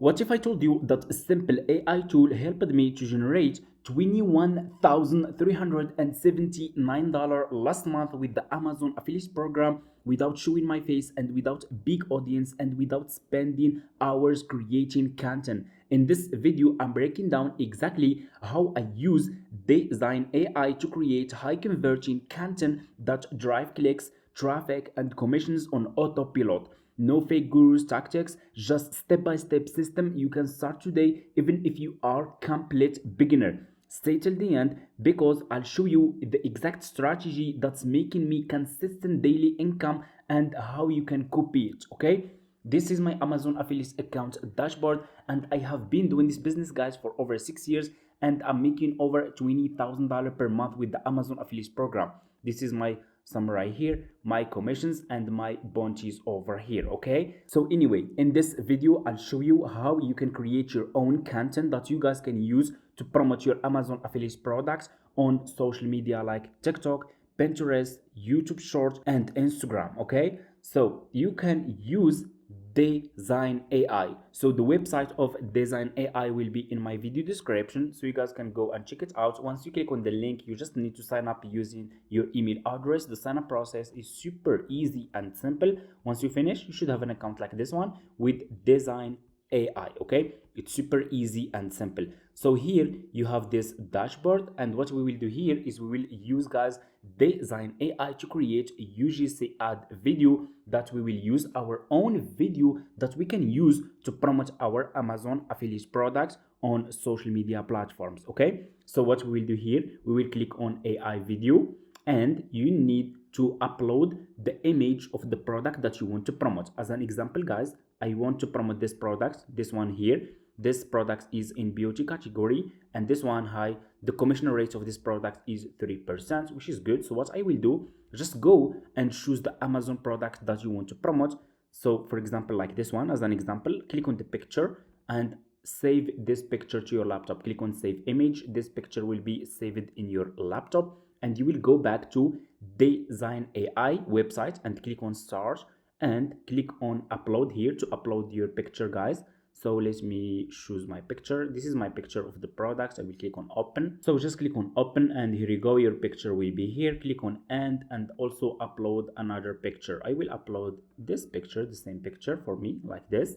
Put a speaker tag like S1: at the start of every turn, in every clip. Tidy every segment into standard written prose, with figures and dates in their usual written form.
S1: What if I told you that a simple AI tool helped me to generate $21,379 last month with the Amazon affiliate program without showing my face and without a big audience and without spending hours creating content? In this video, I'm breaking down exactly how I use DzineAI to create high converting content that drive clicks, traffic, and commissions on autopilot. No fake gurus tactics, just step-by-step system you can start today even if you are complete beginner. Stay till the end because I'll show you the exact strategy that's making me consistent daily income and how you can copy it, okay? This is my Amazon affiliate account dashboard, and I have been doing this business, guys, for over 6 years, and I'm making over $20,000 per month with the Amazon affiliate program. This is my summary here, my commissions and my bounties over here. Okay, so anyway, in this video I'll show you how you can create your own content that you guys can use to promote your Amazon affiliate products on social media like TikTok, Pinterest, YouTube Shorts, and Instagram. Okay, so you can use DzineAI. So the website of DzineAI will be in my video description, so you guys can go and check it out. Once you click on the link, you just need to sign up using your email address. The sign up process is super easy and simple. Once you finish, you should have an account like this one with DzineAI. Okay, it's super easy and simple. So here you have this dashboard, and what we will do here is we will use, guys, DzineAI to create a UGC ad video that we will use our own video that we can use to promote our Amazon affiliate products on social media platforms. Okay, so what we will do here, we will click on AI video, and you need to upload the image of the product that you want to promote. As an example, guys, I want to promote this product, this one here. This product is in beauty category, and this one high. The commission rate of this product is 3%, which is good. So what I will do, just go and choose the Amazon product that you want to promote. So for example, like this one, as an example, click on the picture and save this picture to your laptop. Click on save image. This picture will be saved in your laptop, and you will go back to DzineAI website and click on start and click on upload here to upload your picture, guys. So let me choose my picture. This is my picture of the product. I will click on open. So just click on open, and here you go, your picture will be here. Click on end and also upload another picture. I will upload this picture, the same picture for me, like this.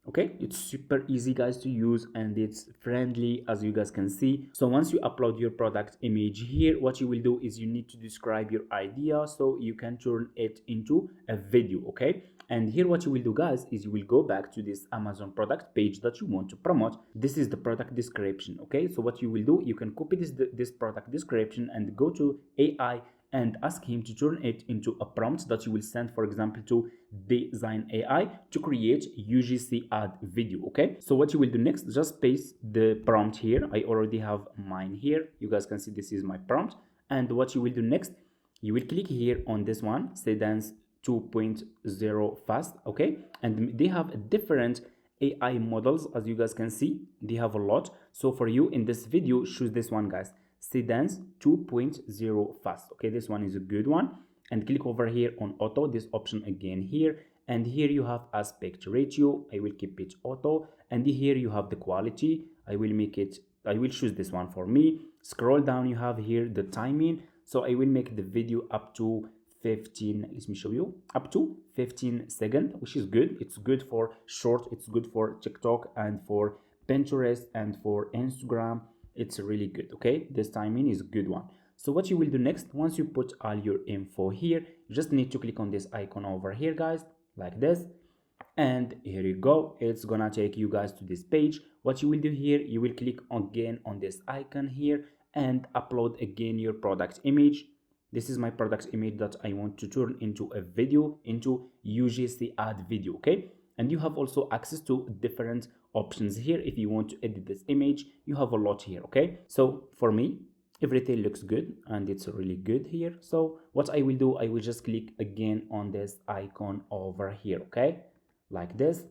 S1: Okay, it's super easy, guys, to use, and it's friendly, as you guys can see. So once you upload your product image here, what you will do is you need to describe your idea so you can turn it into a video. Okay, and here what you will do, guys, is you will go back to this Amazon product page that you want to promote. This is the product description. Okay, so what you will do, you can copy this product description and go to AI and ask him to turn it into a prompt that you will send, for example, to DzineAI to create UGC ad video. Okay, so what you will do next, just paste the prompt here. I already have mine here. You guys can see this is my prompt. And what you will do next, you will click here on this one, Sedans 2.0 fast. Okay, and they have different AI models, as you guys can see. They have a lot. So for you in this video, choose this one, guys, Sedans 2.0 fast. Okay, this one is a good one, and click over here on auto, this option again here, and here you have aspect ratio. I will keep it auto, and here you have the quality. I will choose this one for me. Scroll down, you have here the timing, so I will make the video up to 15, let me show you, up to 15 seconds, which is good. It's good for short, it's good for TikTok and for Pinterest and for Instagram. It's really good. Okay, this timing is a good one. So what you will do next, once you put all your info here, you just need to click on this icon over here, guys, like this, and here you go. It's gonna take you guys to this page. What you will do here, you will click again on this icon here and upload again your product image. This is my product image that I want to turn into a video, into UGC ad video. Okay, and you have also access to different options here. If you want to edit this image, you have a lot here. Okay, so for me, everything looks good and it's really good here. So what I will do, I will just click again on this icon over here. Okay, like this,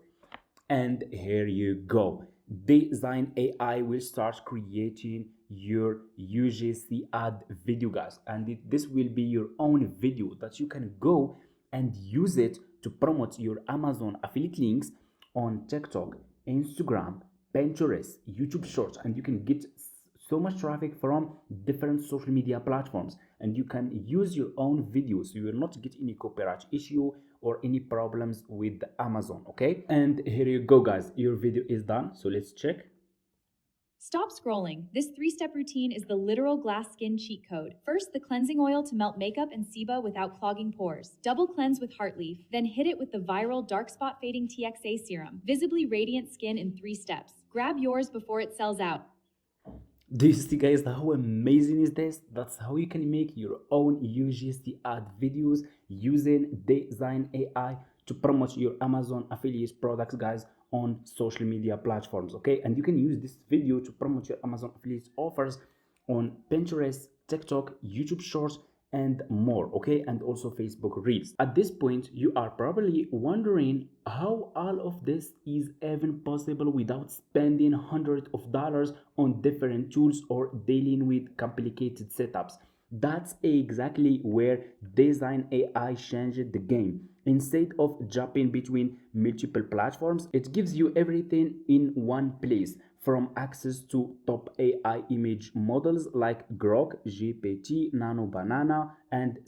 S1: and here you go. DzineAI will start creating your UGC ad video, guys, and this will be your own video that you can go and use it to promote your Amazon affiliate links on TikTok, Instagram, Pinterest, YouTube Shorts, and you can get so much traffic from different social media platforms, and you can use your own videos, so you will not get any copyright issue or any problems with Amazon. Okay, and here you go, guys, your video is done. So let's check.
S2: Stop scrolling. This 3-step routine is the literal glass skin cheat code. First, the cleansing oil to melt makeup and sebum without clogging pores. Double cleanse with Heartleaf, then hit it with the viral dark spot fading TXA serum. Visibly radiant skin in 3 steps. Grab yours before it sells out.
S1: Do you see, guys, how amazing is this? That's how you can make your own UGC ad videos using DzineAI to promote your Amazon affiliate products, guys, on social media platforms. Okay, and you can use this video to promote your Amazon affiliate offers on Pinterest, TikTok, YouTube Shorts, and more. Okay, and also Facebook Reels. At this point, you are probably wondering how all of this is even possible without spending hundreds of dollars on different tools or dealing with complicated setups. That's exactly where DzineAI changed the game. Instead of jumping between multiple platforms, it gives you everything in one place, from access to top AI image models like Grok, GPT, Nano Banana, and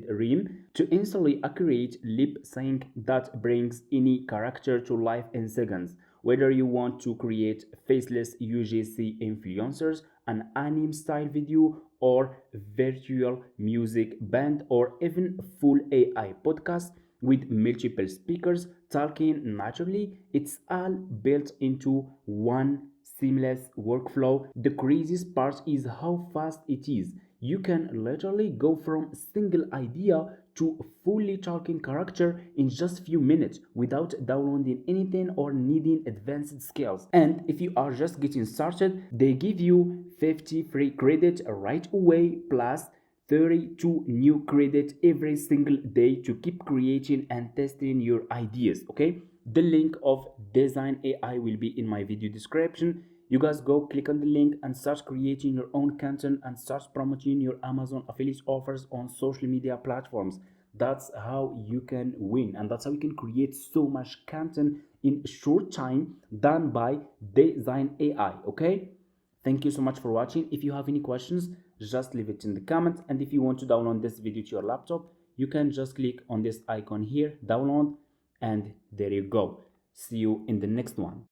S1: Rim, to instantly accurate lip sync that brings any character to life in seconds. Whether you want to create faceless UGC influencers, an anime style video, or virtual music band, or even full AI podcast with multiple speakers talking naturally, it's all built into one seamless workflow. The craziest part is how fast it is. You can literally go from single idea to fully talking character in just few minutes without downloading anything or needing advanced skills. And if you are just getting started, they give you 50 free credit right away, plus 32 new credit every single day to keep creating and testing your ideas. Okay, the link of DzineAI will be in my video description. You guys go click on the link and start creating your own content and start promoting your Amazon affiliate offers on social media platforms. That's how you can win, and that's how you can create so much content in a short time done by DzineAI. Okay, thank you so much for watching. If you have any questions, just leave it in the comments, and if you want to download this video to your laptop, you can just click on this icon here, download, and there you go. See you in the next one.